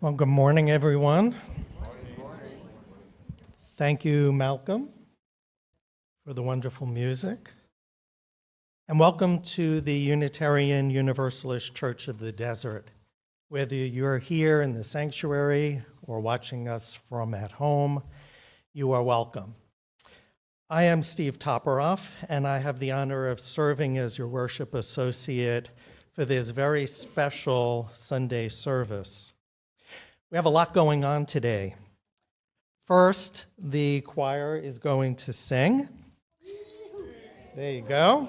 Well, good morning, everyone. Thank you, Malcolm, for the wonderful music. And welcome to the Unitarian Universalist Church of the Desert. Whether you're here in the sanctuary or watching us from at home, you are welcome. I am Steve Toporoff, and I have the honor of serving as your worship associate for this very special Sunday service. We have a lot going on today. First, the choir is going to sing. There you go.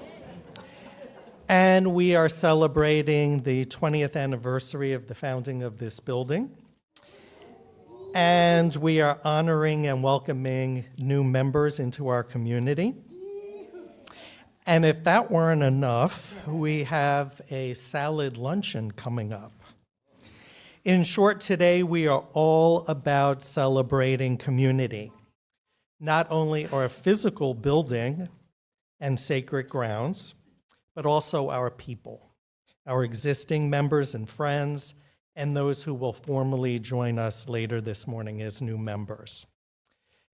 And we are celebrating the 20th anniversary of the founding of this building. And we are honoring and welcoming new members into our community. And if that weren't enough, we have a salad luncheon coming up. In short, today we are all about celebrating community, not only our physical building and sacred grounds, but also our people, our existing members and friends, and those who will formally join us later this morning as new members.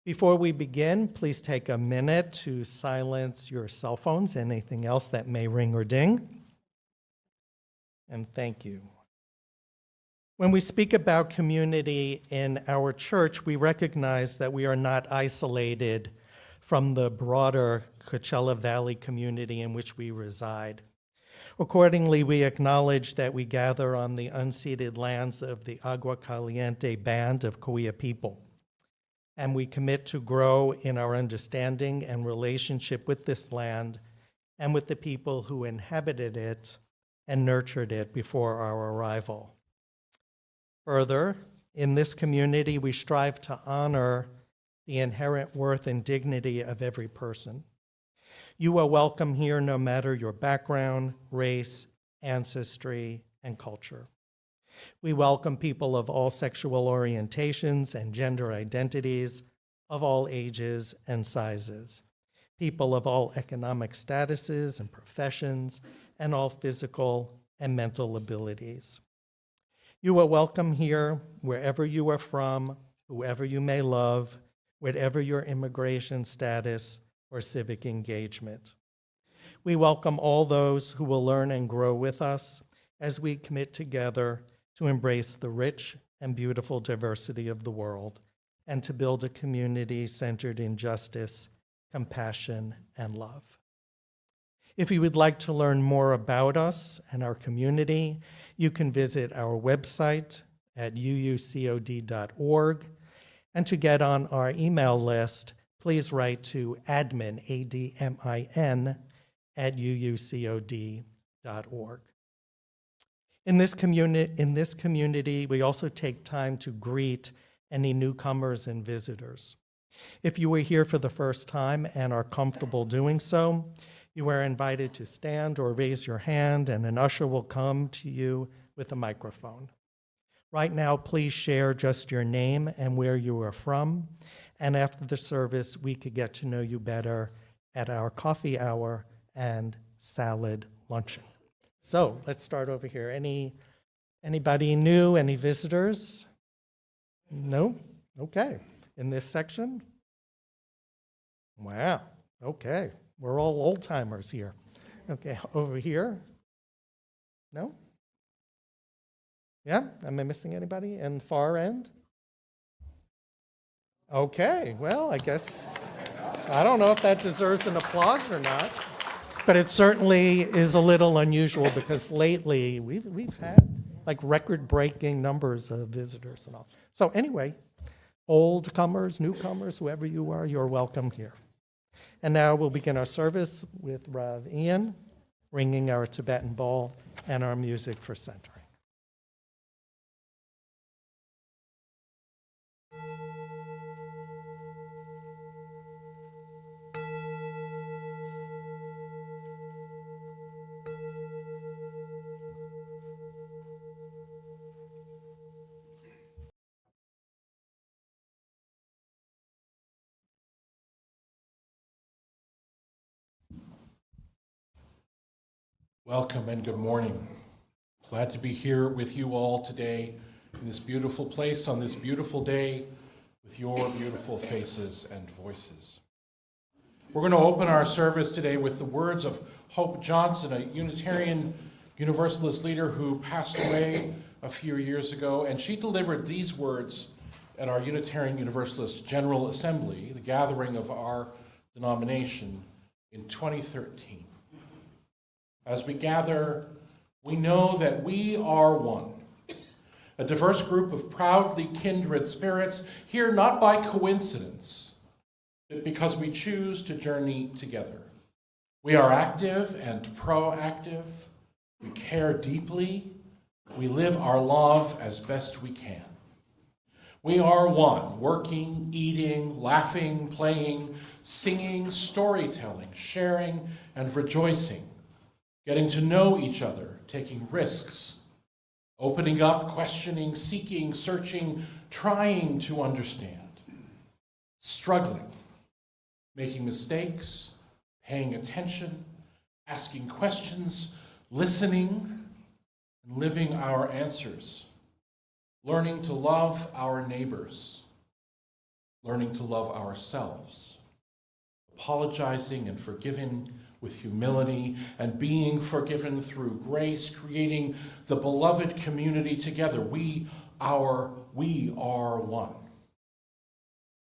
Before we begin, please take a minute to silence your cell phones, anything else that may ring or ding. And thank you. When we speak about community in our church, we recognize that we are not isolated from the broader Coachella Valley community in which we reside. Accordingly, we acknowledge that we gather on the unceded lands of the Agua Caliente Band of Cahuilla people, and we commit to grow in our understanding and relationship with this land and with the people who inhabited it and nurtured it before our arrival. Further, in this community, we strive to honor the inherent worth and dignity of every person. You are welcome here no matter your background, race, ancestry, and culture. We welcome people of all sexual orientations and gender identities, of all ages and sizes, people of all economic statuses and professions, and all physical and mental abilities. You are welcome here wherever you are from, whoever you may love, whatever your immigration status or civic engagement. We welcome all those who will learn and grow with us as we commit together to embrace the rich and beautiful diversity of the world and to build a community centered in justice, compassion, and love. If you would like to learn more about us and our community, you can visit our website at uucod.org. And to get on our email list, please write to admin, A-D-M-I-N, at uucod.org. In this community, we also take time to greet any newcomers and visitors. If you are here for the first time and are comfortable doing so, you are invited to stand or raise your hand, and an usher will come to you with a microphone. Right now, please share just your name and where you are from, and after the service, we could get to know you better at our coffee hour and salad luncheon. So let's start over here. Anybody new? Any visitors? No? Okay. In this section? Wow. Okay. We're all old timers here. Okay. Over here? No? Yeah? Am I missing anybody? And far end? Okay. Well, I guess, I don't know if that deserves an applause or not, but it certainly is a little unusual because lately we've had like record-breaking numbers of visitors and all. So anyway, old comers, newcomers, whoever you are, you're welcome here. And now we'll begin our service with Rav Ian ringing our Tibetan bowl and our music for centering. Welcome and good morning. Glad to be here with you all today in this beautiful place on this beautiful day with your beautiful faces and voices. We're going to open our service today with the words of Hope Johnson, a Unitarian Universalist leader who passed away a few years ago, and she delivered these words at our Unitarian Universalist General Assembly, the gathering of our denomination, in 2013. As we gather, we know that we are one, a diverse group of proudly kindred spirits, here not by coincidence, but because we choose to journey together. We are active and proactive, we care deeply, we live our love as best we can. We are one, working, eating, laughing, playing, singing, storytelling, sharing, and rejoicing, getting to know each other, taking risks, opening up, questioning, seeking, searching, trying to understand, struggling, making mistakes, paying attention, asking questions, listening, and living our answers, learning to love our neighbors, learning to love ourselves, apologizing and forgiving with humility, and being forgiven through grace, creating the beloved community together. We are one.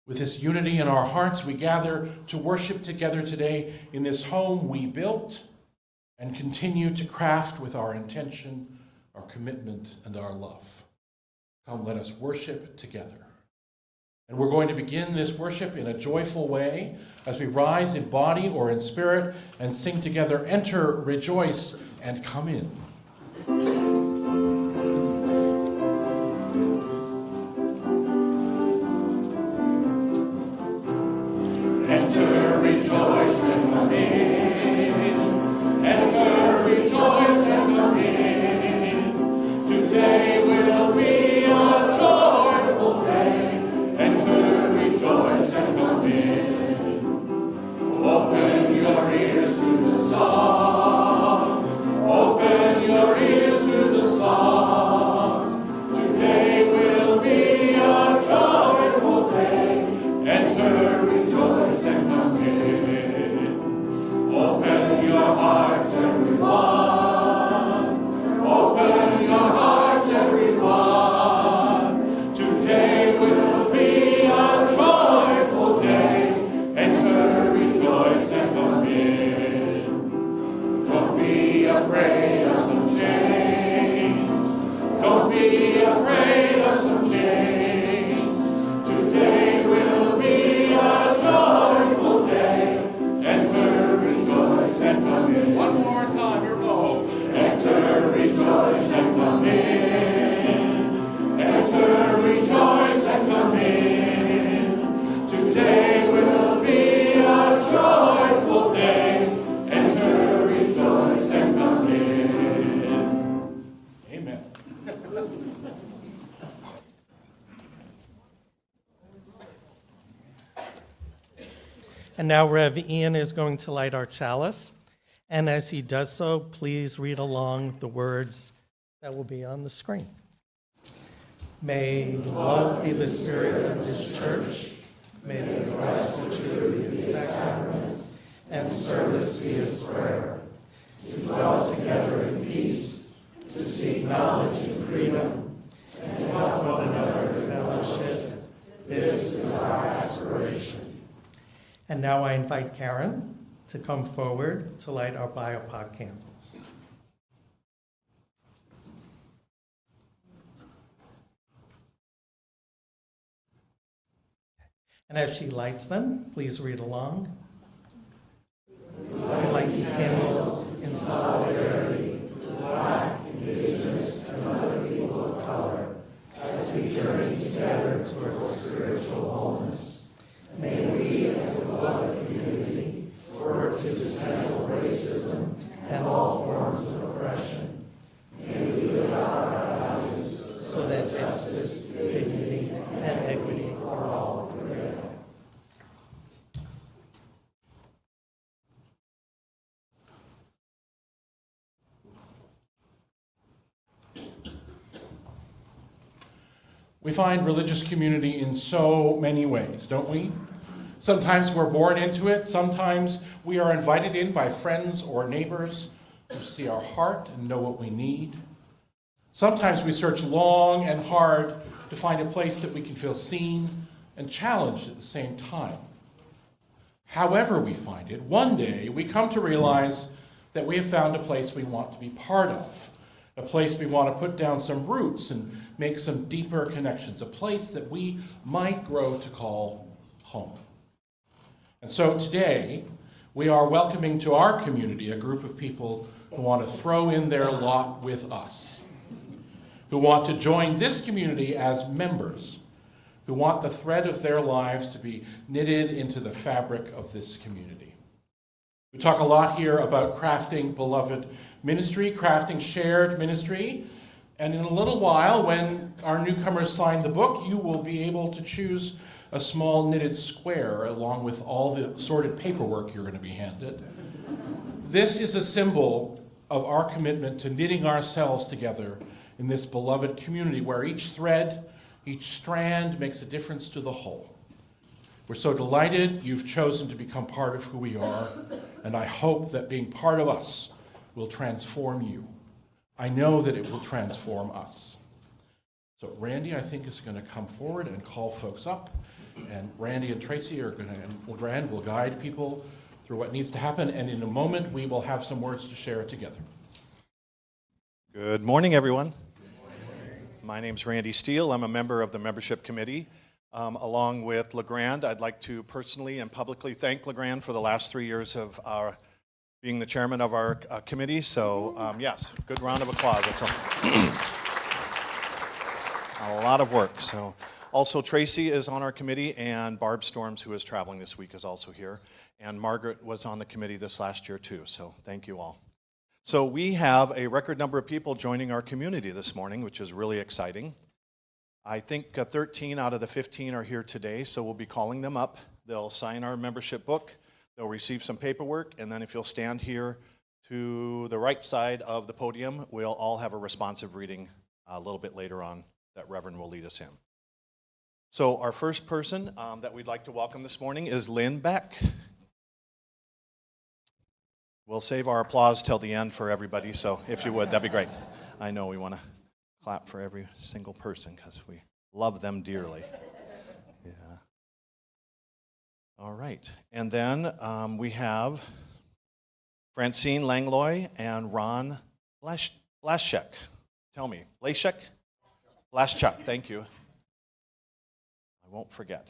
With this unity in our hearts, we gather to worship together today in this home we built and continue to craft with our intention, our commitment, and our love. Come, let us worship together. And we're going to begin this worship in a joyful way as we rise in body or in spirit and sing together, "Enter, rejoice, and come in." Enter, rejoice, and come in. Enter, rejoice, and come in. Today will be a joyful day. Enter, rejoice, and come in. Open your ears to the song. Open your ears to the song. Today will be a joyful day. Enter, rejoice, and come in. Open your hearts, everyone. Open your hearts, everyone. Today will be a joyful day. Enter, rejoice, and come in. Don't be afraid of some change. Don't be afraid of some change. Today will be a joyful day. Enter, rejoice, and come in. One more time, here we go. Enter, rejoice, and come in. Enter, rejoice, and come in. Today will be a joyful day. Enter, rejoice, and come in. Amen. And now Rev Ian is going to light our chalice. And as he does so, please read along the words that will be on the screen. May love be the spirit of this church. May the gospel truth be its sacrament, and service be its prayer. To dwell together in peace, to seek knowledge and freedom, and to help one another in fellowship. This is our aspiration. And now I invite Karen to come forward to light our biopod candles. And as she lights them, please read along. We light these candles in solidarity with Black, Indigenous, and other people of color as we journey together towards spiritual wholeness. May we, as a beloved community, work to dismantle racism and all forms of oppression. May we live out our values so that justice, dignity, and equity for all prevail. We find religious community in so many ways, don't we? Sometimes we're born into it. Sometimes we are invited in by friends or neighbors who see our heart and know what we need. Sometimes we search long and hard to find a place that we can feel seen and challenged at the same time. However we find it, one day we come to realize that we have found a place we want to be part of, a place we want to put down some roots and make some deeper connections, a place that we might grow to call home. And so today, we are welcoming to our community a group of people who want to throw in their lot with us, who want to join this community as members, who want the thread of their lives to be knitted into the fabric of this community. We talk a lot here about crafting beloved ministry, crafting shared ministry, and in a little while, when our newcomers sign the book, you will be able to choose a small knitted square along with all the sorted paperwork you're going to be handed. This is a symbol of our commitment to knitting ourselves together in this beloved community where each thread, each strand makes a difference to the whole. We're so delighted you've chosen to become part of who we are, and I hope that being part of us will transform you. I know that it will transform us. So Randy, I think, is going to come forward and call folks up, and Randy and Tracy are going to, and Rand will guide people through what needs to happen, and in a moment we will have some words to share together. Good morning, everyone. My name's Randy Steele. I'm a member of the membership committee. Along with LeGrand, I'd like to personally and publicly thank LeGrand for the last 3 years of being the chairman of our committee. So yes, good round of applause. That's a lot of work. So also Tracy is on our committee, and Barb Storms, who is traveling this week, is also here. And Margaret was on the committee this last year too. So thank you all. So we have a record number of people joining our community this morning, which is really exciting. I think 13 out of the 15 are here today, so we'll be calling them up. They'll sign our membership book, they'll receive some paperwork, and then if you'll stand here to the right side of the podium, we'll all have a responsive reading a little bit later on that Reverend will lead us in. So our first person that we'd like to welcome this morning is Lynn Beck. We'll save our applause till the end for everybody, so if you would, that'd be great. I know we want to clap for every single person because we love them dearly. Yeah. All right. And then we have Francine Langlois and Ron Blaschek. Tell me, Blaschek, thank you. I won't forget.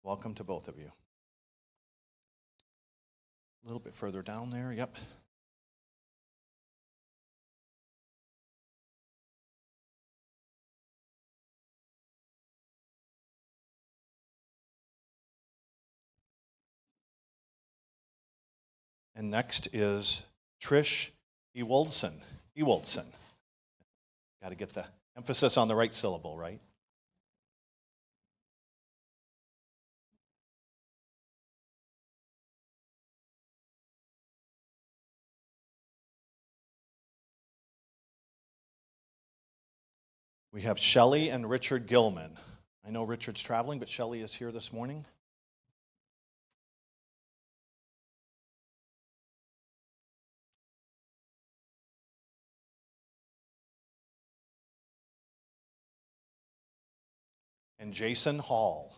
Welcome to both of you. A little bit further down there, yep. And next is Trish Ewaldson. Got to get the emphasis on the right syllable, right? We have Shelley and Richard Gilman. I know Richard's traveling, but Shelley is here this morning. And Jason Hall.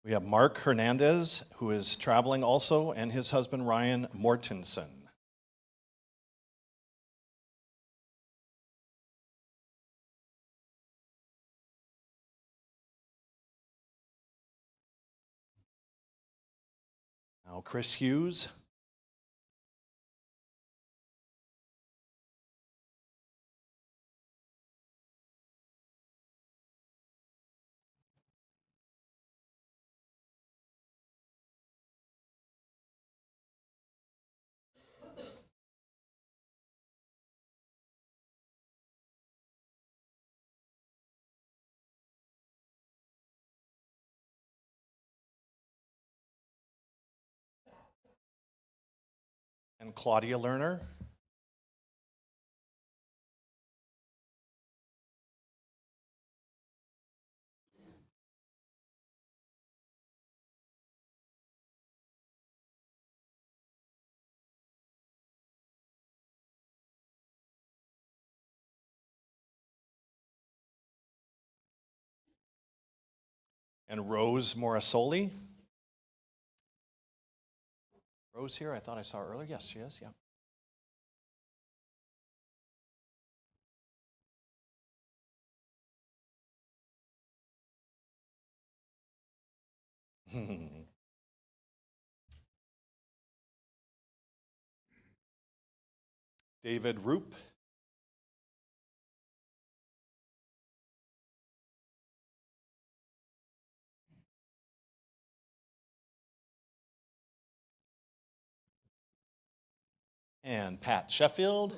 We have Mark Hernandez, who is traveling also, and his husband Ryan Mortensen. Now Chris Hughes. And Claudia Lerner. And Rose Morasoli. Rose here, I thought I saw her earlier. Yes, she is, yeah. David Roop. And Pat Sheffield.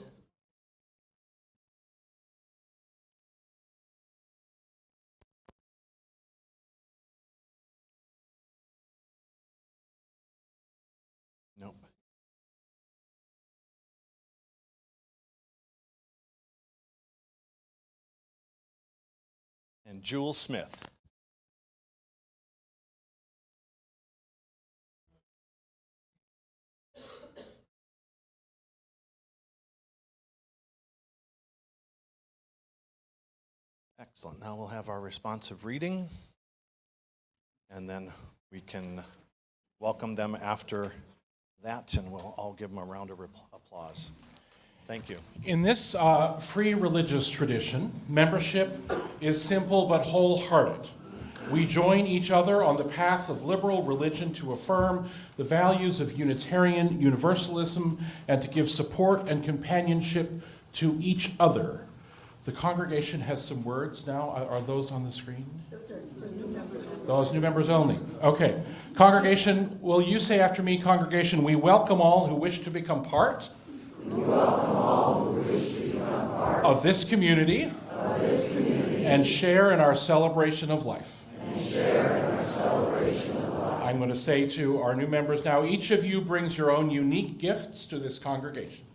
Nope. And Jewel Smith. Excellent. Now we'll have our responsive reading, and then we can welcome them after that, and we'll all give them a round of applause. Thank you. In this free religious tradition, membership is simple but wholehearted. We join each other on the path of liberal religion to affirm the values of Unitarian Universalism and to give support and companionship to each other. The congregation has some words now. Are those on the screen? Those new members only. Okay. Congregation, will you say after me, congregation, we welcome all who wish to become part of this community, and share in our celebration of life. I'm going to say to our new members now, each of you brings your own unique gifts to this congregation.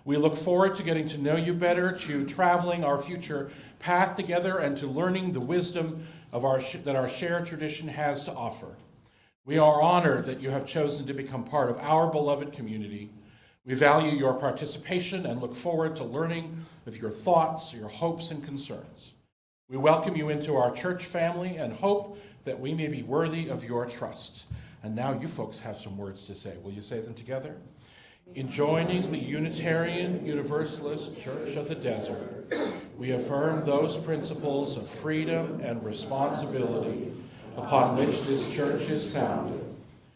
We look forward to getting to know you better, to traveling our future path together, and to learning the wisdom of that our shared tradition has to offer. We are honored that you have chosen to become part of our beloved community. We value your participation and look forward to learning of your thoughts, your hopes, and concerns. We welcome you into our church family and hope that we may be worthy of your trust. And now you folks have some words to say. Will you say them together? In joining the Unitarian Universalist Church of the Desert, we affirm those principles of freedom and responsibility upon which this church is founded.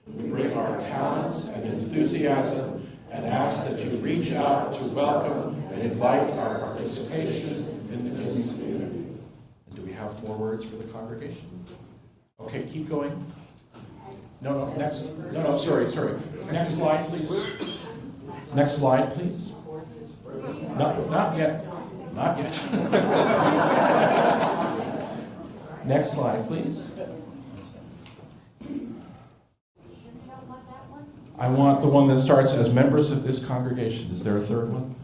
We bring our talents and enthusiasm and ask that you reach out to welcome and invite our participation in the community. And do we have more words for the congregation? Okay, keep going. No, next. No, sorry. Next slide, please. Next slide, please. Not yet. Not yet. Next slide, please. I want the one that starts as members of this congregation. Is there a third one?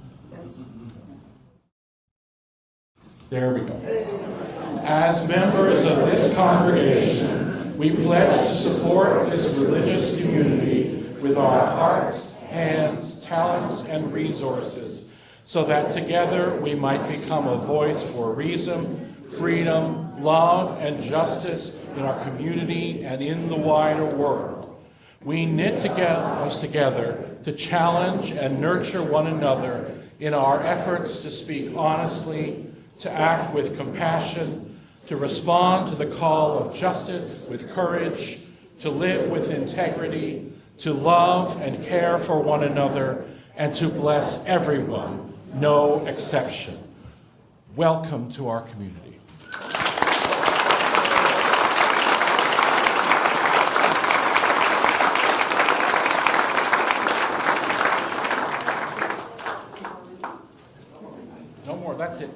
There we go. As members of this congregation, we pledge to support this religious community with our hearts, hands, talents, and resources, so that together we might become a voice for reason, freedom, love, and justice in our community and in the wider world. We knit us together to challenge and nurture one another in our efforts to speak honestly, to act with compassion, to respond to the call of justice with courage, to live with integrity, to love and care for one another, and to bless everyone, no exception. Welcome to our community. No more, that's it.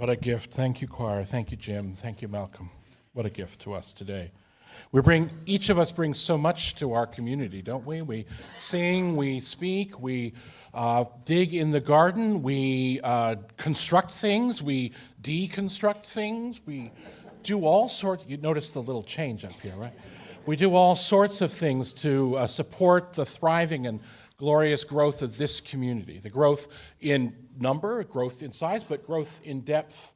What a gift. Thank you, choir. Thank you, Jim. Thank you, Malcolm. What a gift to us today. Each of us brings so much to our community, don't we? We sing, we speak, we dig in the garden, we construct things, we deconstruct things, we do all sorts. You notice the little change up here, right? We do all sorts of things to support the thriving and glorious growth of this community, the growth in number, growth in size, but growth in depth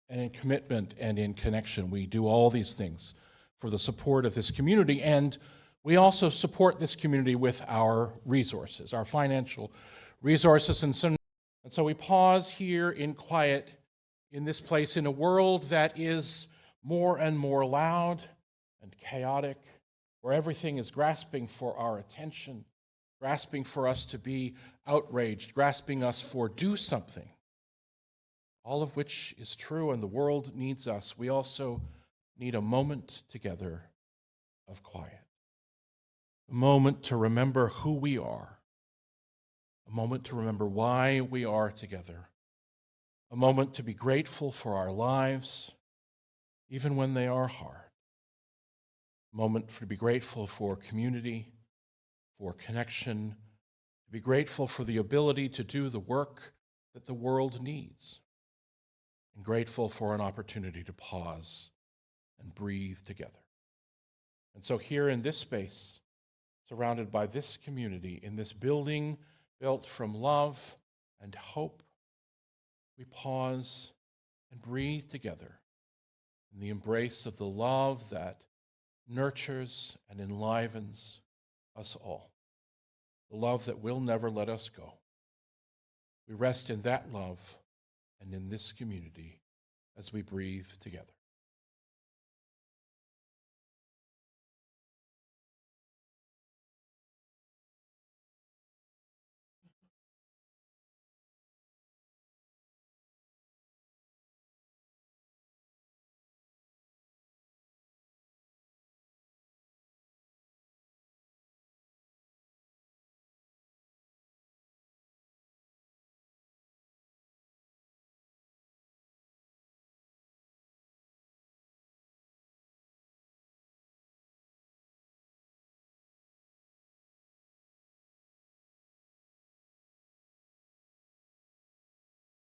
and in commitment and in connection. We do all these things for the support of this community, and we also support this community with our resources, our financial resources. And so we pause here in quiet in this place in a world that is more and more loud and chaotic, where everything is grasping for our attention, grasping for us to be outraged, grasping us for do something, all of which is true, and the world needs us. We also need a moment together of quiet, a moment to remember who we are, a moment to remember why we are together, a moment to be grateful for our lives, even when they are hard, a moment to be grateful for community, for connection, to be grateful for the ability to do the work that the world needs, and grateful for an opportunity to pause and breathe together. And so here in this space, surrounded by this community, in this building built from love and hope, we pause and breathe together in the embrace of the love that nurtures and enlivens us all, the love that will never let us go. We rest in that love and in this community as we breathe together.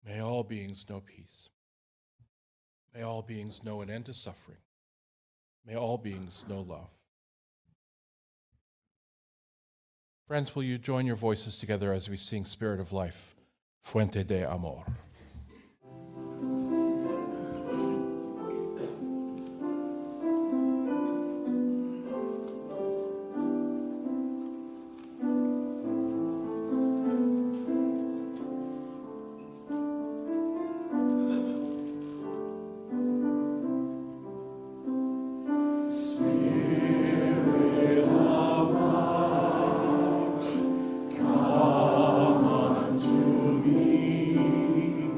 May all beings know peace. May all beings know an end to suffering. May all beings know love. Friends, will you join your voices together as we sing Spirit of Life, Fuente de Amor? Come unto me.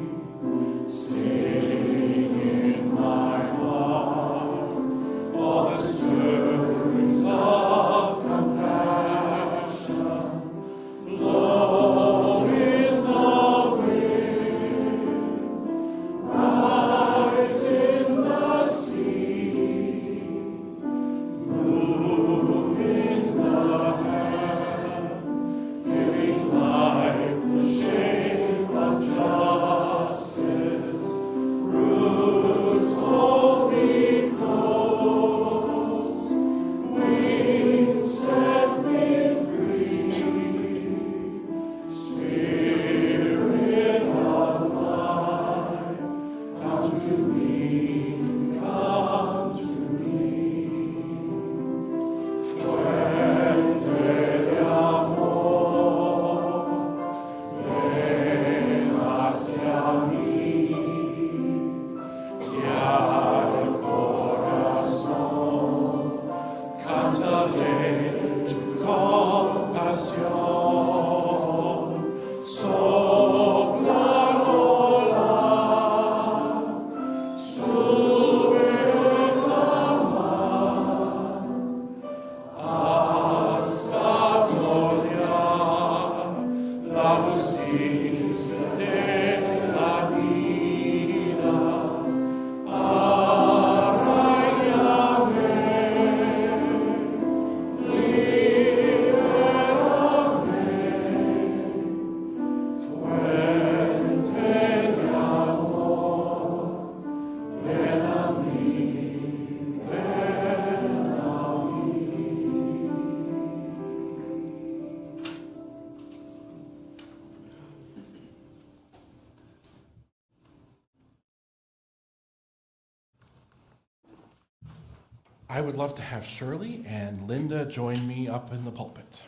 I would love to have Shirley and Linda join me up in the pulpit.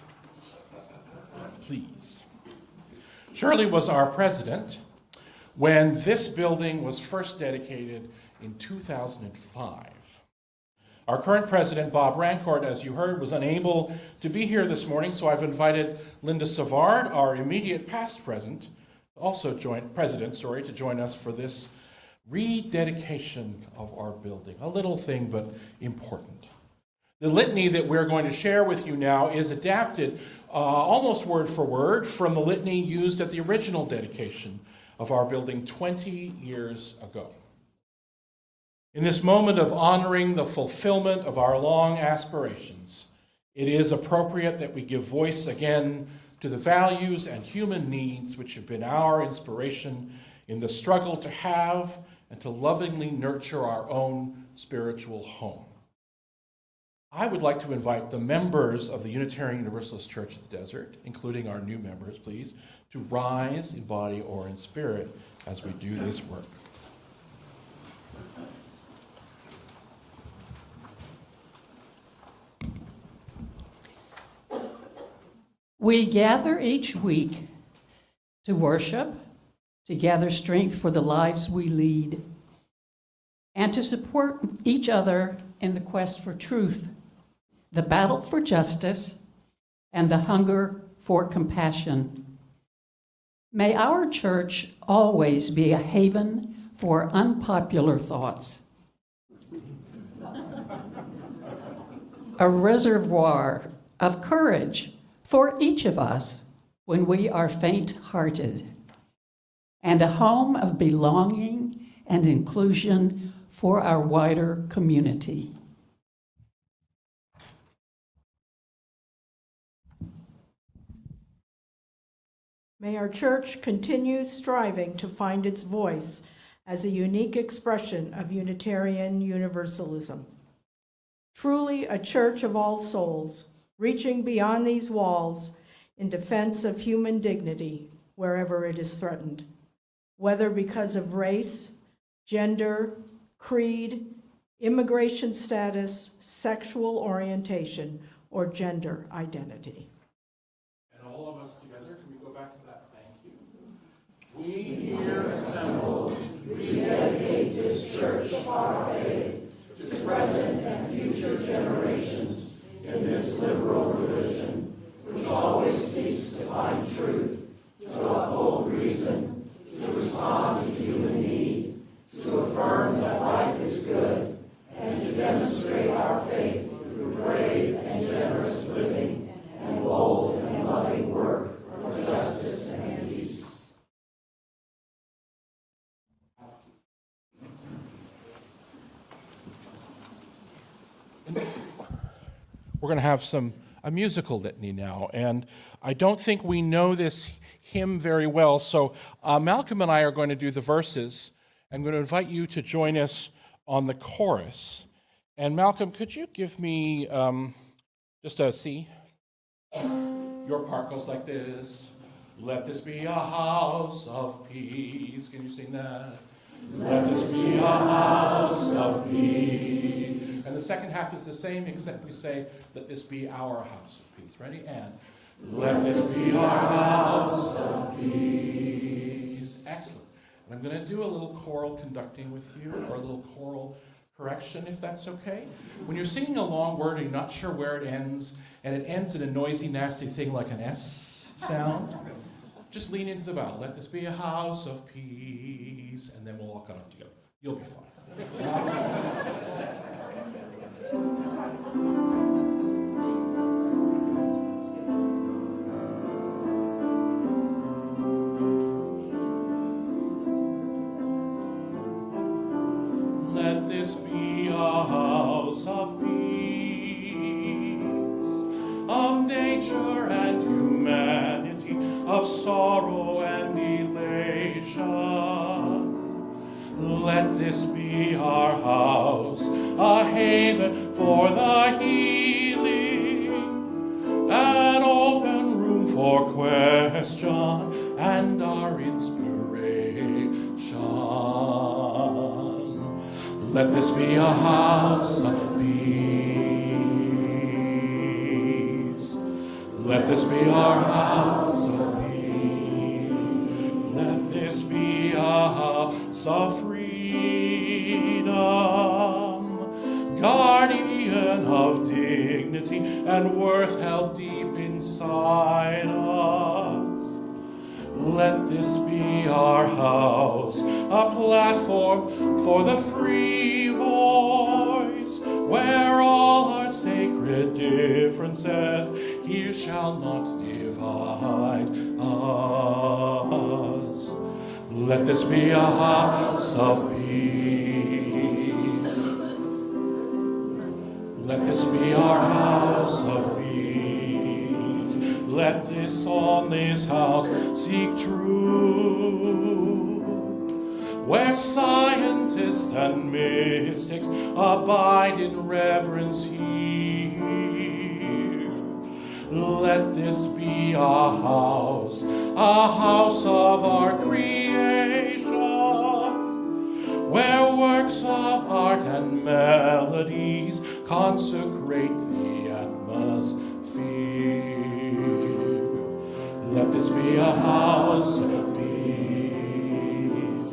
Please. Shirley was our president when this building was first dedicated in 2005. Our current president, Bob Rancourt, as you heard, was unable to be here this morning, so I've invited Linda Savard, our immediate past president, to join us for this rededication of our building. A little thing, but important. The litany that we're going to share with you now is adapted almost word for word from the litany used at the original dedication of our building 20 years ago. In this moment of honoring the fulfillment of our long aspirations, it is appropriate that we give voice again to the values and human needs which have been our inspiration in the struggle to have and to lovingly nurture our own spiritual home. I would like to invite the members of the Unitarian Universalist Church of the Desert, including our new members, please, to rise in body or in spirit as we do this work. We gather each week to worship, to gather strength for the lives we lead, and to support each other in the quest for truth, the battle for justice, and the hunger for compassion. May our church always be a haven for unpopular thoughts, a reservoir of courage for each of us when we are faint-hearted, and a home of belonging and inclusion for our wider community. May our church continue striving to find its voice as a unique expression of Unitarian Universalism. Truly a church of all souls, reaching beyond these walls in defense of human dignity wherever it is threatened, whether because of race, gender, creed, immigration status, sexual orientation, or gender identity. And all of us together, can we go back to that? Thank you. We here assembled rededicate this church of our faith to present and future generations in this liberal religion, which always seeks to find truth, to uphold reason, to respond to human need, to affirm that life is good, and to demonstrate our faith through brave and generous living and bold and loving work for justice and peace. We're going to have a musical litany now, and I don't think we know this hymn very well, so Malcolm and I are going to do the verses. I'm going to invite you to join us on the chorus. And Malcolm, could you give me just a C? Your part goes like this. Let this be a house of peace. Can you sing that? Let this be a house of peace. And the second half is the same, except we say, let this be our house of peace. Ready? And let this be our house of peace. Excellent. And I'm going to do a little choral conducting with you, or a little choral correction, if that's okay. When you're singing a long word and you're not sure where it ends, and it ends in a noisy, nasty thing like an S sound, just lean into the vowel. Let this be a house of peace, and then we'll all come up together. You'll be fine. of sorrow and elation. Let this be our house, a haven for the healing, an open room for question and our inspiration. Let this be a house of peace. Let this be our house of peace. Let this be a house of freedom, guardian of dignity and worth held deep inside us. Let this be our house, a platform for the free voice, where all our sacred differences here shall not divide us. Let this be a house of peace. Let this be our house of peace. Let this on this house seek truth, where scientists and mystics abide in reverence here. Let this be a house of our creation, where works of art and melodies consecrate the atmosphere. Let this be a house of peace.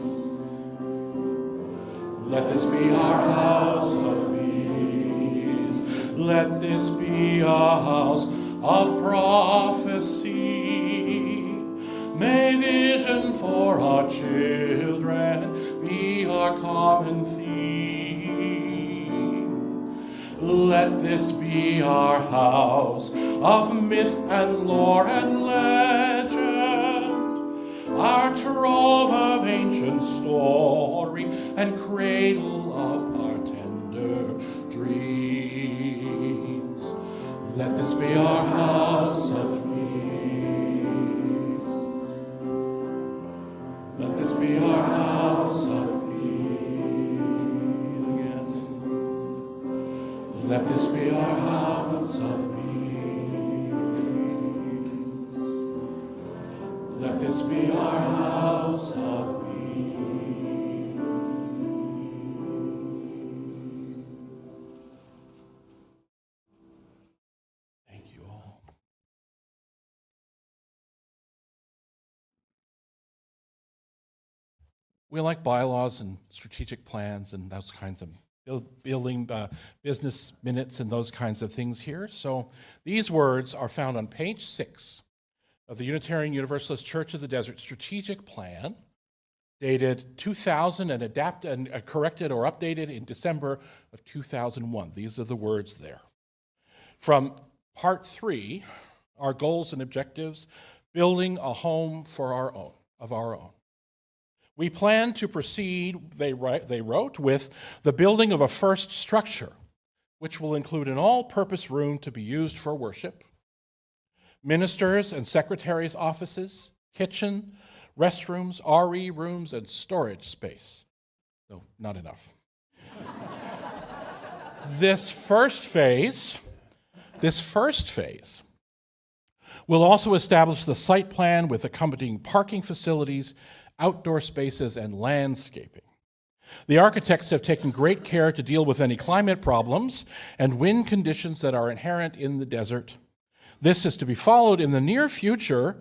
Let this be our house of peace. Let this be a house of prophecy. May vision for our children be our common theme. Let this be our house of myth and lore and legend, our trove of ancient story and cradle of our tender dreams. Let this be our house of peace. Let this be our house of peace again. Let this be our house of peace. Let this be our house of peace. Thank you all. We like bylaws and strategic plans and those kinds of building business minutes and those kinds of things here. So these words are found on page 6 of the Unitarian Universalist Church of the Desert Strategic Plan, dated 2000 and corrected or updated in December of 2001. These are the words there. From part 3, our goals and objectives, building a home for our own, of our own. We plan to proceed, they wrote, with the building of a first structure, which will include an all-purpose room to be used for worship, ministers' and secretaries' offices, kitchen, restrooms, RE rooms, and storage space. No, not enough. This first phase will also establish the site plan with accompanying parking facilities, outdoor spaces, and landscaping. The architects have taken great care to deal with any climate problems and wind conditions that are inherent in the desert. This is to be followed in the near future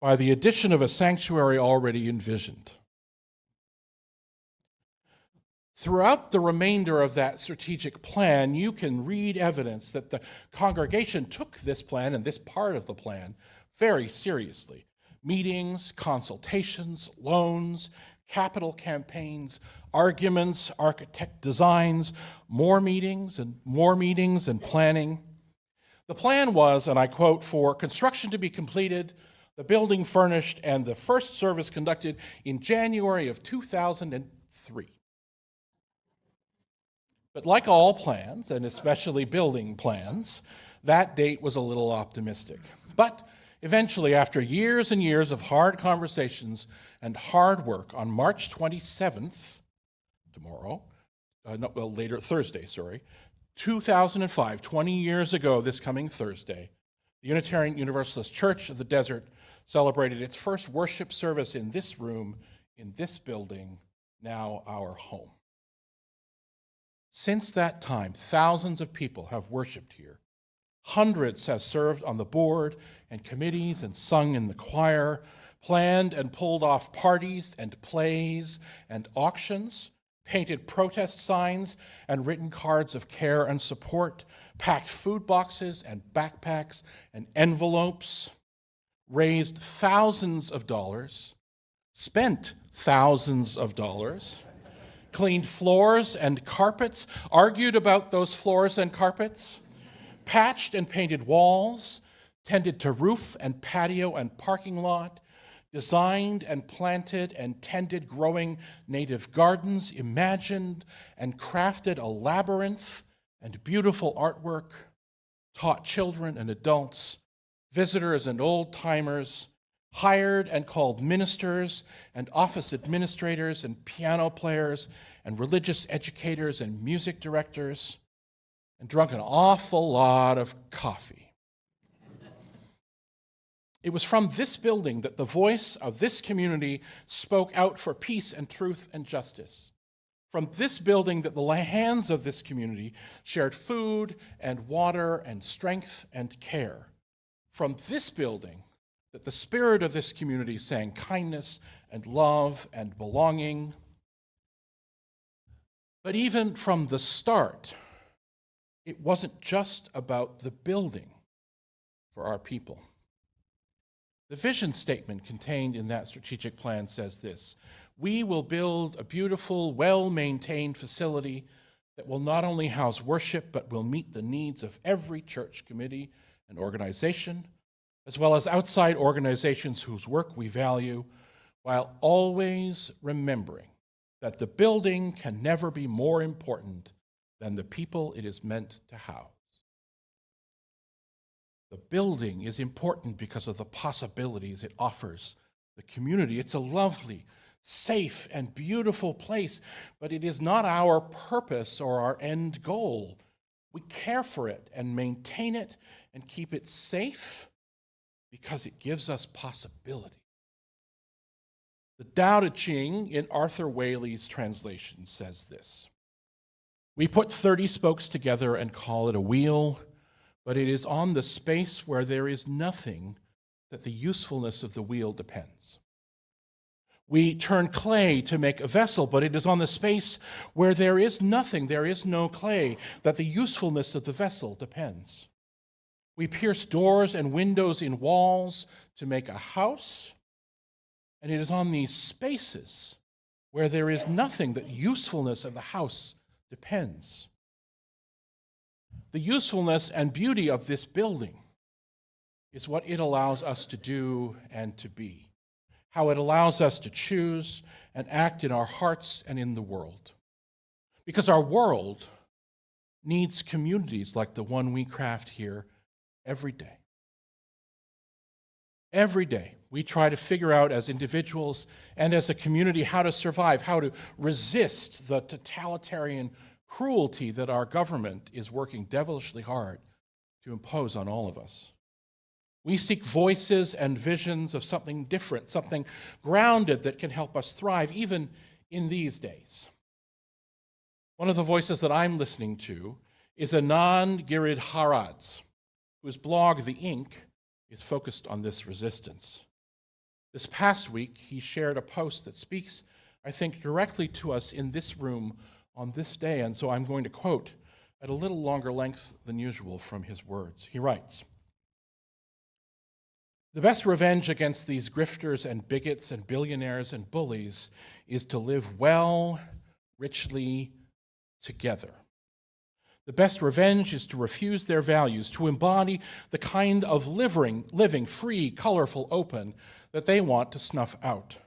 by the addition of a sanctuary already envisioned. Throughout the remainder of that strategic plan, you can read evidence that the congregation took this plan and this part of the plan very seriously. Meetings, consultations, loans, capital campaigns, arguments, architect designs, more meetings and planning. The plan was, and I quote, for construction to be completed, the building furnished, and the first service conducted in January of 2003. But like all plans, and especially building plans, that date was a little optimistic. But Eventually, after years and years of hard conversations and hard work, on March 27th, Thursday, 2005, 20 years ago this coming Thursday, the Unitarian Universalist Church of the Desert celebrated its first worship service in this room, in this building, now our home. Since that time, thousands of people have worshiped here. Hundreds have served on the board and committees and sung in the choir, planned and pulled off parties and plays and auctions, painted protest signs and written cards of care and support, packed food boxes and backpacks and envelopes, raised thousands of dollars, spent thousands of dollars, cleaned floors and carpets, argued about those floors and carpets, patched and painted walls, tended to roof and patio and parking lot, designed and planted and tended growing native gardens, imagined and crafted a labyrinth and beautiful artwork, taught children and adults, visitors and old-timers, hired and called ministers and office administrators and piano players and religious educators and music directors, and drunk an awful lot of coffee. It was from this building that the voice of this community spoke out for peace and truth and justice. From this building that the hands of this community shared food and water and strength and care. From this building that the spirit of this community sang kindness and love and belonging. But even from the start, it wasn't just about the building for our people. The vision statement contained in that strategic plan says this: we will build a beautiful, well-maintained facility that will not only house worship, but will meet the needs of every church committee and organization, as well as outside organizations whose work we value, while always remembering that the building can never be more important than the people it is meant to house. The building is important because of the possibilities it offers the community. It's a lovely, safe, and beautiful place, but it is not our purpose or our end goal. We care for it and maintain it and keep it safe because it gives us possibility. The Tao Te Ching in Arthur Waley's translation says this: we put 30 spokes together and call it a wheel, but it is on the space where there is nothing that the usefulness of the wheel depends. We turn clay to make a vessel, but it is on the space where there is nothing, there is no clay, that the usefulness of the vessel depends. We pierce doors and windows in walls to make a house, and it is on these spaces where there is nothing that usefulness of the house depends. The usefulness and beauty of this building is what it allows us to do and to be, how it allows us to choose and act in our hearts and in the world. Because our world needs communities like the one we craft here every day. Every day, we try to figure out as individuals and as a community how to survive, how to resist the totalitarian cruelty that our government is working devilishly hard to impose on all of us. We seek voices and visions of something different, something grounded that can help us thrive even in these days. One of the voices that I'm listening to is Anand Giridharads, whose blog, The Ink, is focused on this resistance. This past week, he shared a post that speaks, I think, directly to us in this room on this day, and so I'm going to quote at a little longer length than usual from his words. He writes, "The best revenge against these grifters and bigots and billionaires and bullies is to live well, richly, together. The best revenge is to refuse their values, to embody the kind of living free, colorful, open that they want to snuff out.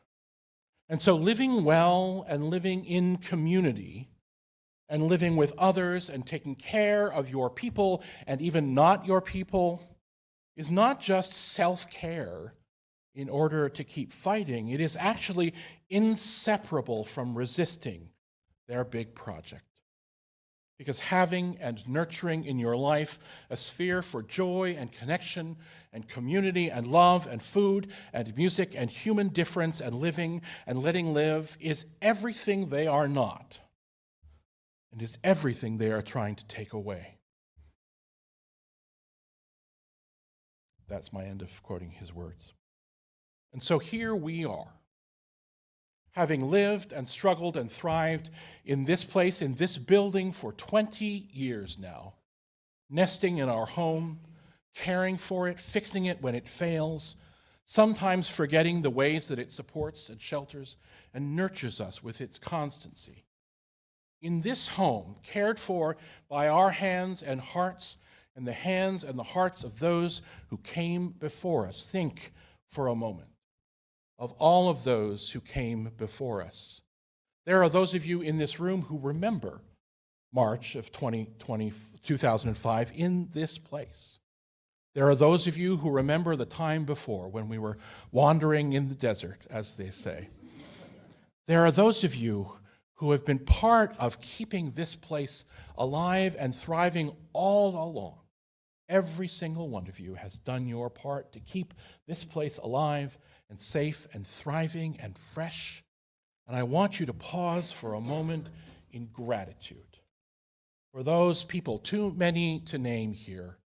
And so living well and living in community and living with others and taking care of your people and even not your people is not just self-care in order to keep fighting. It is actually inseparable from resisting their big project. Because having and nurturing in your life a sphere for joy and connection and community and love and food and music and human difference and living and letting live is everything they are not, and is everything they are trying to take away. That's my end of quoting his words. And so here we are, having lived and struggled and thrived in this place, in this building for 20 years now, nesting in our home, caring for it, fixing it when it fails, sometimes forgetting the ways that it supports and shelters and nurtures us with its constancy. In this home, cared for by our hands and hearts and the hands and the hearts of those who came before us. Think for a moment of all of those who came before us. There are those of you in this room who remember March of 2005 in this place. There are those of you who remember the time before when we were wandering in the desert, as they say. There are those of you who have been part of keeping this place alive and thriving all along. Every single one of you has done your part to keep this place alive and safe and thriving and fresh. And I want you to pause for a moment in gratitude for those people, too many to name here,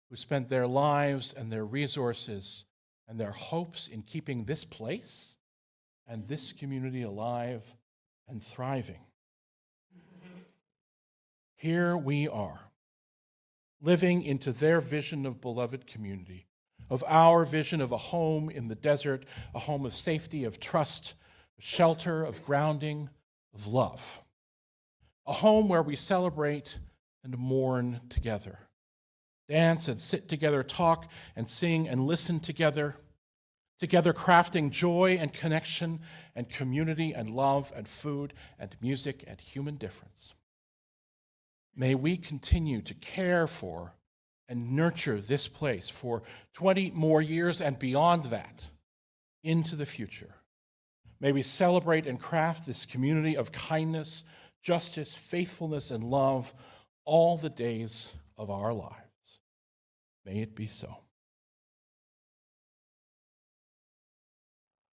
who spent their lives and their resources and their hopes in keeping this place and this community alive and thriving. Here we are, living into their vision of beloved community, of our vision of a home in the desert, a home of safety, of trust, of shelter, of grounding, of love. A home where we celebrate and mourn together, dance and sit together, talk and sing and listen together, crafting joy and connection and community and love and food and music and human difference. May we continue to care for and nurture this place for 20 more years and beyond that into the future. May we celebrate and craft this community of kindness, justice, faithfulness, and love all the days of our lives. May it be so.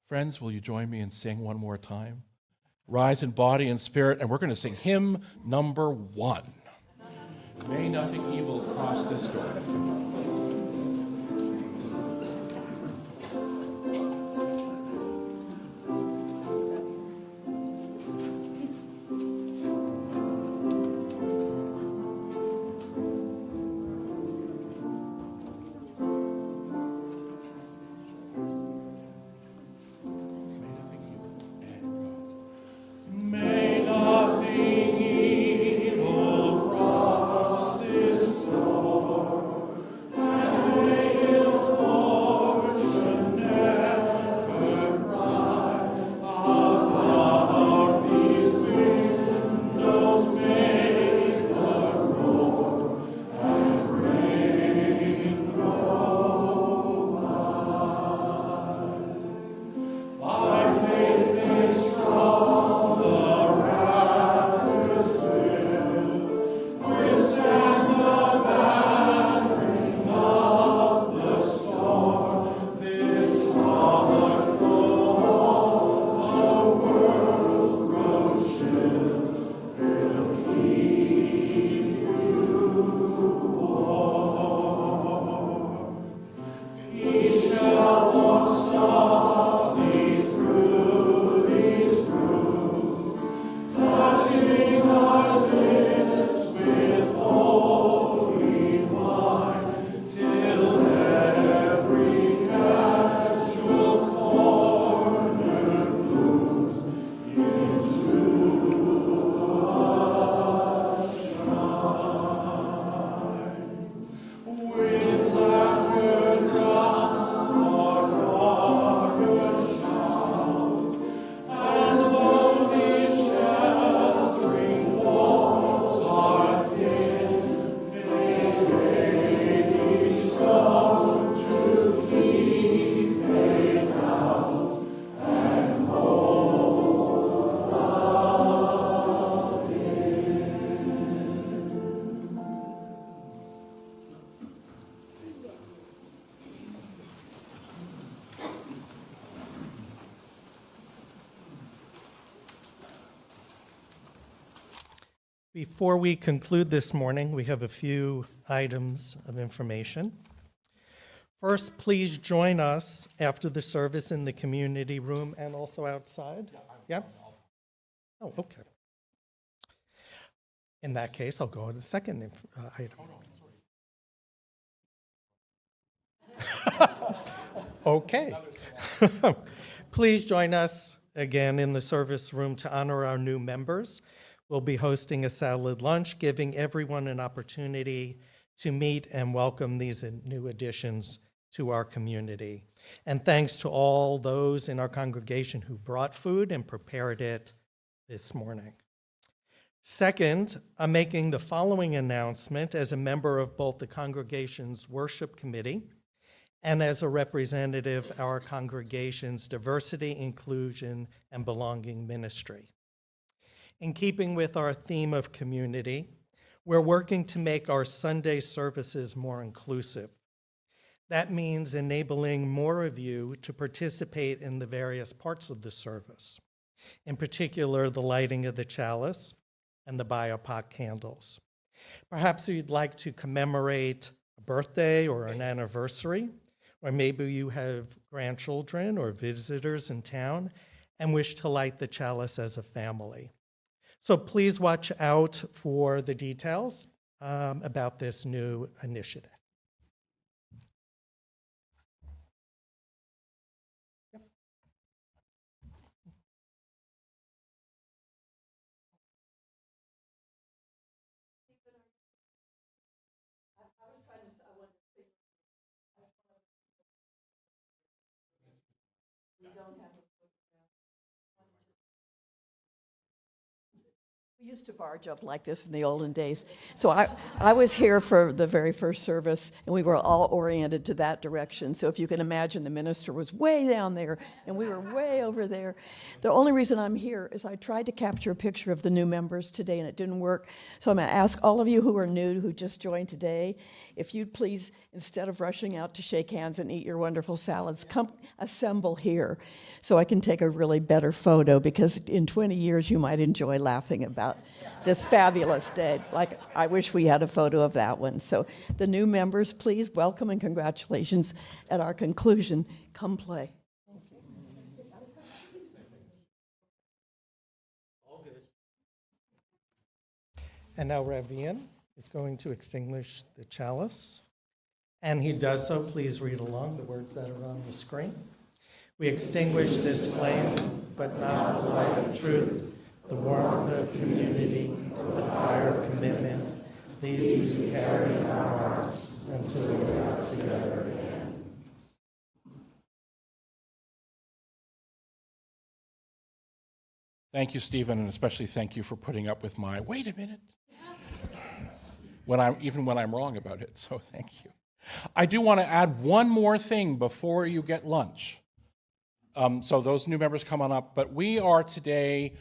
Friends, will you join me in sing one more time? Rise in body and spirit, and we're going to sing hymn number 1. May nothing evil cross this door. Before we conclude this morning, we have a few items of information. First, please join us after the service in the community room and also outside. Yeah? Oh, okay. In that case, I'll go to the second item. Okay. Please join us again in the service room to honor our new members. We'll be hosting a salad lunch, giving everyone an opportunity to meet and welcome these new additions to our community. And thanks to all those in our congregation who brought food and prepared it this morning. Second, I'm making the following announcement as a member of both the congregation's worship committee and as a representative of our congregation's diversity, inclusion, and belonging ministry. In keeping with our theme of community, we're working to make our Sunday services more inclusive. That means enabling more of you to participate in the various parts of the service, in particular the lighting of the chalice and the BioPOC candles. Perhaps you'd like to commemorate a birthday or an anniversary, or maybe you have grandchildren or visitors in town and wish to light the chalice as a family. So please watch out for the details about this new initiative. Yep. We used to barge up like this in the olden days. So I was here for the very first service, and we were all oriented to that direction. So if you can imagine, the minister was way down there, and we were way over there. The only reason I'm here is I tried to capture a picture of the new members today, and it didn't work. So I'm going to ask all of you who are new, who just joined today, if you'd please, instead of rushing out to shake hands and eat your wonderful salads, come assemble here so I can take a really better photo, because in 20 years you might enjoy laughing about this fabulous day. Like, I wish we had a photo of that one. So the new members, please welcome and congratulations. At our conclusion, come play. And now Rev Ian is going to extinguish the chalice. And he does so, please read along the words that are on the screen. We extinguish this flame, but not the light of truth, the warmth of community, the fire of commitment. These we carry in our hearts until we are together again. Thank you, Stephen, and especially thank you for putting up with my, wait a minute, even when I'm wrong about it, so thank you. I do want to add one more thing before you get lunch. So those new members come on up, but we are today,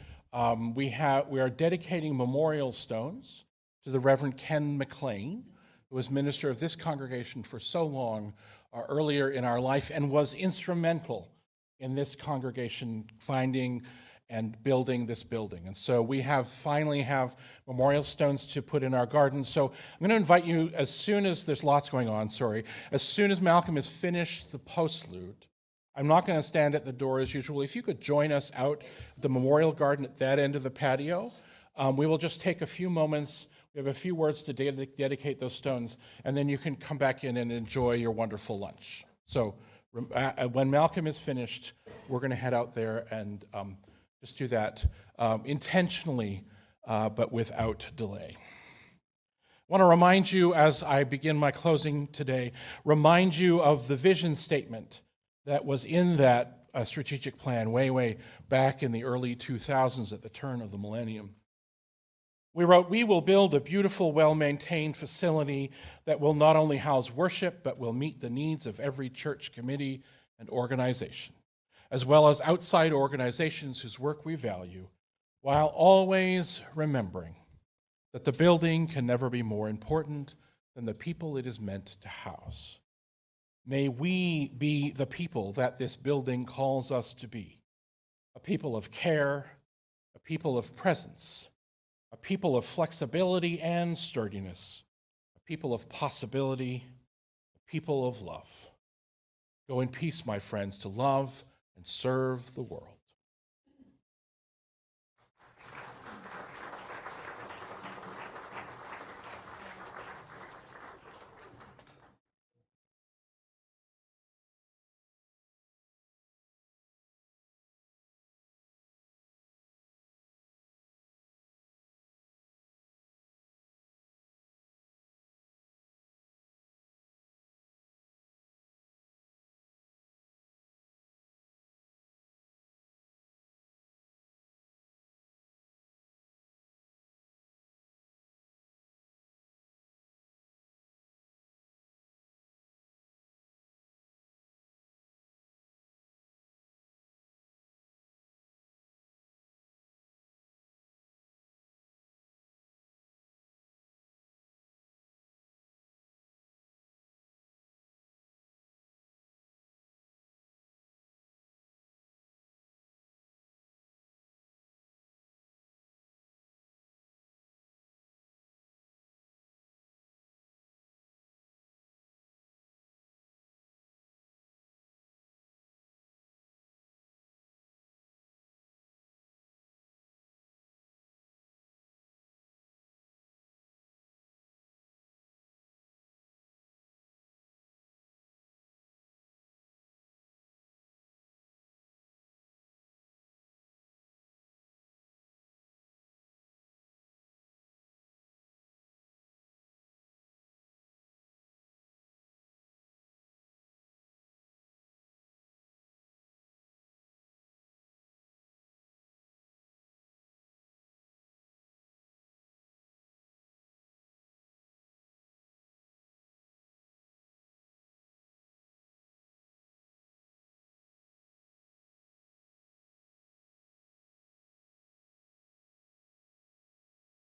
we are dedicating memorial stones to the Reverend Ken McLean, who was minister of this congregation for so long earlier in our life and was instrumental in this congregation finding and building this building. And so we finally have memorial stones to put in our garden. So I'm going to invite you, as soon as there's lots going on, as soon as Malcolm has finished the postlude, I'm not going to stand at the door as usual. If you could join us out at the memorial garden at that end of the patio, we will just take a few moments. We have a few words to dedicate those stones, and then you can come back in and enjoy your wonderful lunch. So when Malcolm is finished, we're going to head out there and just do that intentionally, but without delay. I want to remind you, as I begin my closing today, remind you of the vision statement that was in that strategic plan way back in the early 2000s at the turn of the millennium. We wrote, "We will build a beautiful, well-maintained facility that will not only house worship, but will meet the needs of every church committee and organization, as well as outside organizations whose work we value, while always remembering that the building can never be more important than the people it is meant to house. May we be the people that this building calls us to be, a people of care, a people of presence, a people of flexibility and sturdiness, a people of possibility, a people of love. Go in peace, my friends, to love and serve the world.